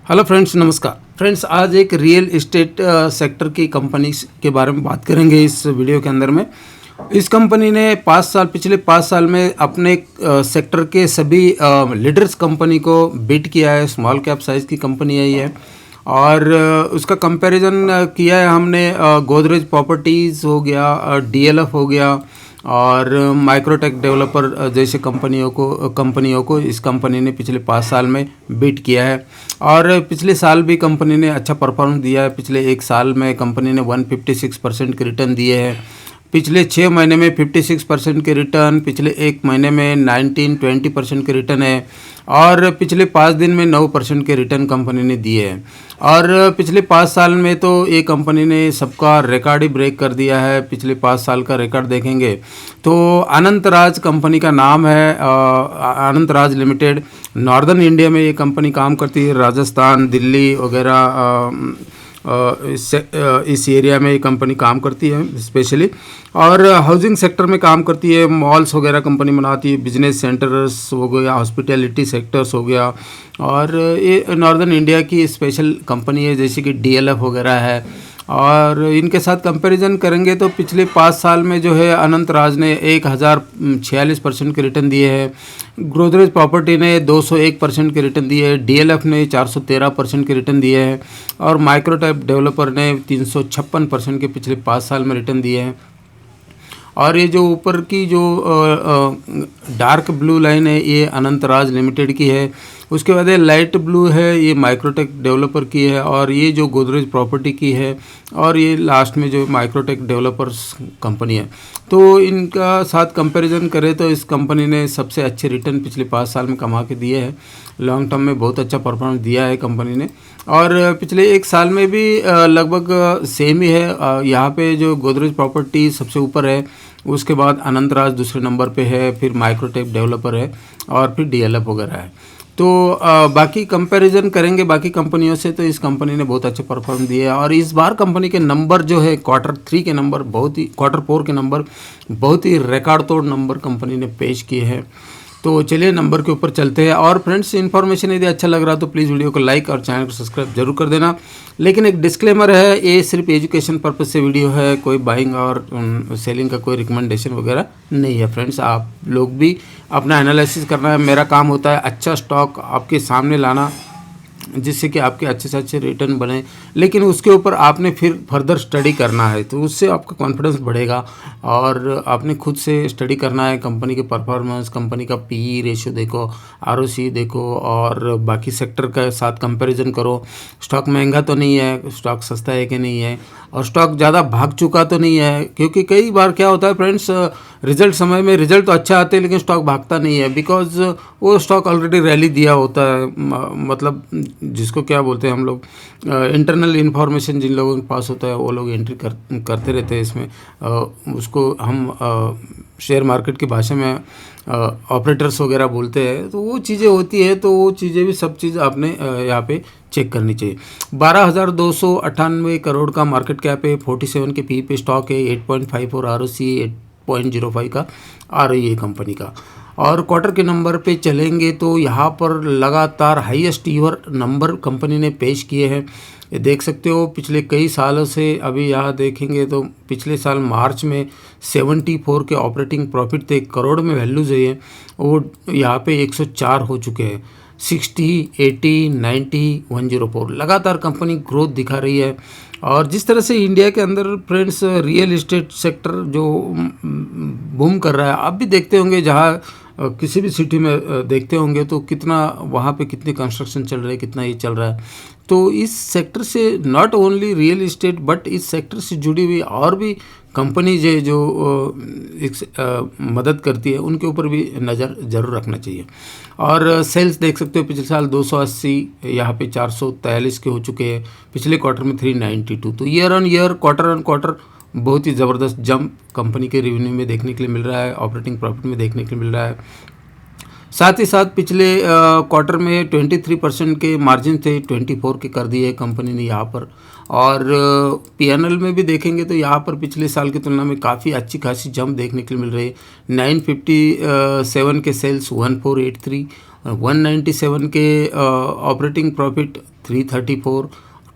Hello friends, नमस्कार friends. आज एक रियल इस्टेट सेक्टर की कंपनी के बारे में बात करेंगे इस वीडियो के अंदर में। इस कंपनी ने पिछले 5 साल में अपने सेक्टर के सभी लीडर्स कंपनी को बीट किया है। स्मॉल कैप साइज़ की कंपनी है ये। और उसका कंपैरिजन किया है हमने गोदरेज प्रॉपर्टीज़ हो गया, डीएलएफ हो गया और माइक्रोटेक डेवलपर जैसे कंपनियों को इस कंपनी ने पिछले 5 साल में बीट किया है। और पिछले साल भी कंपनी ने अच्छा परफॉर्मेंस दिया है। पिछले एक साल में कंपनी ने 156% के रिटर्न दिए हैं। पिछले 6 महीने में 56% के रिटर्न, पिछले एक महीने में 19-20% के रिटर्न है और पिछले 5 दिन में 9% के रिटर्न कंपनी ने दिए हैं। और पिछले 5 साल में तो ये कंपनी ने सबका रिकॉर्ड ही ब्रेक कर दिया है। पिछले 5 साल का रिकॉर्ड देखेंगे तो अनंत राज कंपनी का नाम है। अनंत राज लिमिटेड नॉर्दर्न इंडिया में ये कंपनी काम करती है। राजस्थान, दिल्ली वगैरह इस एरिया में ये कंपनी काम करती है स्पेशली। और हाउसिंग सेक्टर में काम करती है। मॉल्स वगैरह कंपनी बनाती है, बिजनेस सेंटर्स हो गया, हॉस्पिटैलिटी सेक्टर्स हो गया। और ये नॉर्दर्न इंडिया की स्पेशल कंपनी है जैसे कि डीएलएफ वगैरह है। और इनके साथ कंपैरिजन करेंगे तो पिछले 5 साल में जो है अनंत राज ने 1046% के रिटर्न दिए हैं। गोदरेज प्रॉपर्टी ने 201% के रिटर्न दिए हैं। डीएलएफ ने 413% के रिटर्न दिए हैं और माइक्रोटेक डेवलपर ने 356% के पिछले 5 साल में रिटर्न दिए हैं। और ये जो ऊपर की जो डार्क ब्लू लाइन है ये अनंत राज लिमिटेड की है। उसके बाद ये लाइट ब्लू है, ये माइक्रोटेक डेवलपर की है। और ये जो गोदरेज प्रॉपर्टी की है और ये लास्ट में जो माइक्रोटेक डेवलपर्स कंपनी है। तो इनका साथ कंपैरिजन करें तो इस कंपनी ने सबसे अच्छे रिटर्न पिछले 5 साल में कमा के दिए हैं। लॉन्ग टर्म में बहुत अच्छा परफॉर्मेंस दिया है कंपनी ने। और पिछले एक साल में भी लगभग सेम ही है। यहाँ पे जो गोदरेज प्रॉपर्टी सबसे ऊपर है, उसके बाद अनंत राज दूसरे नंबर पे है, फिर माइक्रोटेक डेवलपर है और फिर डीएलएफ वगैरह है। तो बाकी कंपैरिजन करेंगे बाकी कंपनियों से तो इस कंपनी ने बहुत अच्छे परफॉर्मेंस दिए हैं। और इस बार कंपनी के नंबर जो है Q3 के नंबर Q4 के नंबर बहुत ही रिकॉर्ड तोड़ नंबर कंपनी ने पेश किए हैं। तो चलिए नंबर के ऊपर चलते हैं। और फ्रेंड्स, इन्फॉर्मेशन यदि अच्छा लग रहा तो प्लीज़ वीडियो को लाइक और चैनल को सब्सक्राइब जरूर कर देना। लेकिन एक डिस्क्लेमर है, ये सिर्फ एजुकेशन पर्पस से वीडियो है, कोई बाइंग और सेलिंग का कोई रिकमेंडेशन वगैरह नहीं है। फ्रेंड्स, आप लोग भी अपना एनालिसिस करना है। मेरा काम होता है अच्छा स्टॉक आपके सामने लाना जिससे कि आपके अच्छे से अच्छे रिटर्न बने, लेकिन उसके ऊपर आपने फिर फर्दर स्टडी करना है तो उससे आपका कॉन्फिडेंस बढ़ेगा। और आपने खुद से स्टडी करना है कंपनी के परफॉर्मेंस, कंपनी का पीई रेशियो देखो, आरओसी देखो और बाकी सेक्टर के साथ कंपैरिजन करो। स्टॉक महंगा तो नहीं है, स्टॉक सस्ता है कि नहीं है, और स्टॉक ज़्यादा भाग चुका तो नहीं है। क्योंकि कई बार क्या होता है फ्रेंड्स, रिजल्ट समय में रिजल्ट तो अच्छा आते हैं लेकिन स्टॉक भागता नहीं है, बिकॉज वो स्टॉक ऑलरेडी रैली दिया होता है। मतलब जिसको क्या बोलते हैं हम लोग, इंटरनल इन्फॉर्मेशन जिन लोगों के पास होता है वो लोग एंट्री करते रहते हैं इसमें। उसको हम शेयर मार्केट की भाषा में ऑपरेटर्स वगैरह बोलते हैं। तो वो चीज़ें होती है, तो वो चीज़ें भी सब चीज़ आपने यहाँ पे चेक करनी चाहिए। 12,298 करोड़ का मार्केट कैप है, 47 के पी पे स्टॉक है, 8.54 आरओसी, 8.05 का आरओई है कंपनी का। और क्वार्टर के नंबर पे चलेंगे तो यहाँ पर लगातार हाईएस्ट ईवर नंबर कंपनी ने पेश किए हैं। ये देख सकते हो पिछले कई सालों से। अभी यहाँ देखेंगे तो पिछले साल मार्च में 74 के ऑपरेटिंग प्रॉफिट थे, करोड़ में वैल्यूज है ये, वो यहाँ पे 104 हो चुके हैं। 60, 80, 90, 104 लगातार कंपनी ग्रोथ दिखा रही है। और जिस तरह से इंडिया के अंदर फ्रेंड्स रियल इस्टेट सेक्टर जो बूम कर रहा है, आप भी देखते होंगे, जहाँ किसी भी सिटी में देखते होंगे तो कितना वहाँ पे कितनी कंस्ट्रक्शन चल रही है, कितना ये चल रहा है। तो इस सेक्टर से not only real estate but इस सेक्टर से जुड़ी हुई और भी कंपनीज है जो मदद करती है, उनके ऊपर भी नज़र ज़रूर रखना चाहिए। और सेल्स देख सकते हो पिछले साल 280, यहाँ पे 443 के हो चुके हैं, पिछले क्वार्टर में 392। तो year on year, quarter on quarter बहुत ही ज़बरदस्त जंप कंपनी के रेवेन्यू में देखने के लिए मिल रहा है, ऑपरेटिंग प्रॉफिट में देखने के लिए मिल रहा है। साथ ही साथ पिछले क्वार्टर में 23% के मार्जिन थे, 24 के कर दिए कंपनी ने यहाँ पर। और पीएनएल में भी देखेंगे तो यहाँ पर पिछले साल की तुलना में काफ़ी अच्छी खासी जंप देखने के लिए मिल रही है। 957 के सेल्स 1483 197 के ऑपरेटिंग प्रॉफिट 334,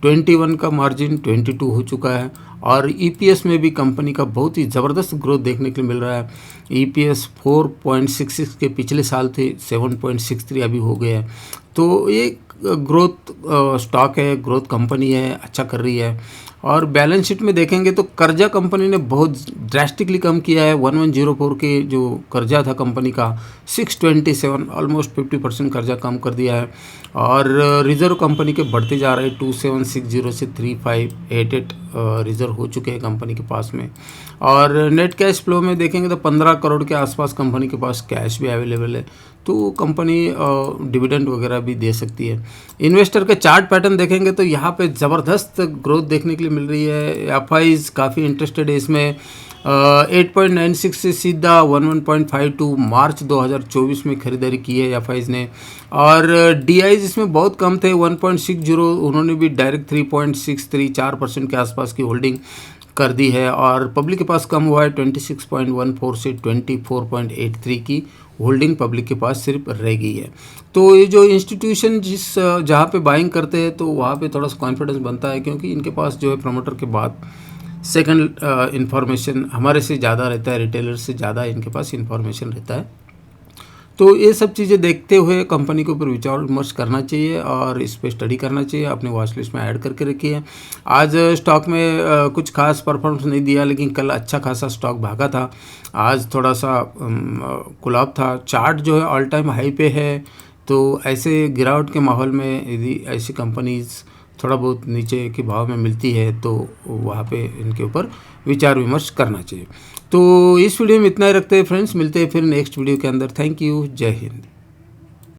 21 का मार्जिन 22 हो चुका है। और ईपीएस में भी कंपनी का बहुत ही ज़बरदस्त ग्रोथ देखने के लिए मिल रहा है। ईपीएस 4.66 के पिछले साल थे 7.63 अभी हो गया है। तो ये ग्रोथ स्टॉक है, ग्रोथ कंपनी है, अच्छा कर रही है। और बैलेंस शीट में देखेंगे तो कर्जा कंपनी ने बहुत ड्रास्टिकली कम किया है। 1104 के जो कर्जा था कंपनी का 627, ऑलमोस्ट 50% कर्जा कम कर दिया है। और रिजर्व कंपनी के बढ़ते जा रहे हैं, 2760 से 3588 रिजर्व हो चुके हैं कंपनी के पास में। और नेट कैश फ्लो में देखेंगे तो 15 करोड़ के आसपास कंपनी के पास कैश भी अवेलेबल है, तो कंपनी डिविडेंड वगैरह भी दे सकती है। इन्वेस्टर के चार्ट पैटर्न देखेंगे तो यहाँ पे ज़बरदस्त ग्रोथ देखने के लिए मिल रही है। एफआईज काफ़ी इंटरेस्टेड है इसमें। 8.96 से सीधा 11.52 मार्च 2024 में खरीदारी की है एफआईज ने। और डीआईज इसमें बहुत कम थे, 1.60, उन्होंने भी डायरेक्ट 3.63 4% के आसपास की होल्डिंग कर दी है। और पब्लिक के पास कम हुआ है, 26.14 से 24.83 की होल्डिंग पब्लिक के पास सिर्फ रह गई है। तो ये जो इंस्टीट्यूशन जहाँ पे बाइंग करते हैं तो वहाँ पे थोड़ा सा कॉन्फिडेंस बनता है, क्योंकि इनके पास जो है प्रमोटर के बाद सेकंड इंफॉर्मेशन हमारे से ज़्यादा रहता है, रिटेलर से ज़्यादा इनके पास इंफॉर्मेशन रहता है। तो ये सब चीज़ें देखते हुए कंपनी के ऊपर विचार विमर्श करना चाहिए और इस पर स्टडी करना चाहिए, अपने वॉच लिस्ट में ऐड करके रखिए। आज स्टॉक में कुछ खास परफॉर्मेंस नहीं दिया, लेकिन कल अच्छा खासा स्टॉक भागा था। आज थोड़ा सा कुलाब था। चार्ट जो है ऑल टाइम हाई पे है, तो ऐसे गिरावट के माहौल में यदि ऐसी कंपनीज थोड़ा बहुत नीचे के भाव में मिलती है तो वहाँ पे इनके ऊपर विचार विमर्श करना चाहिए। तो इस वीडियो में इतना ही रखते हैं फ्रेंड्स, मिलते हैं फिर नेक्स्ट वीडियो के अंदर। थैंक यू, जय हिंद।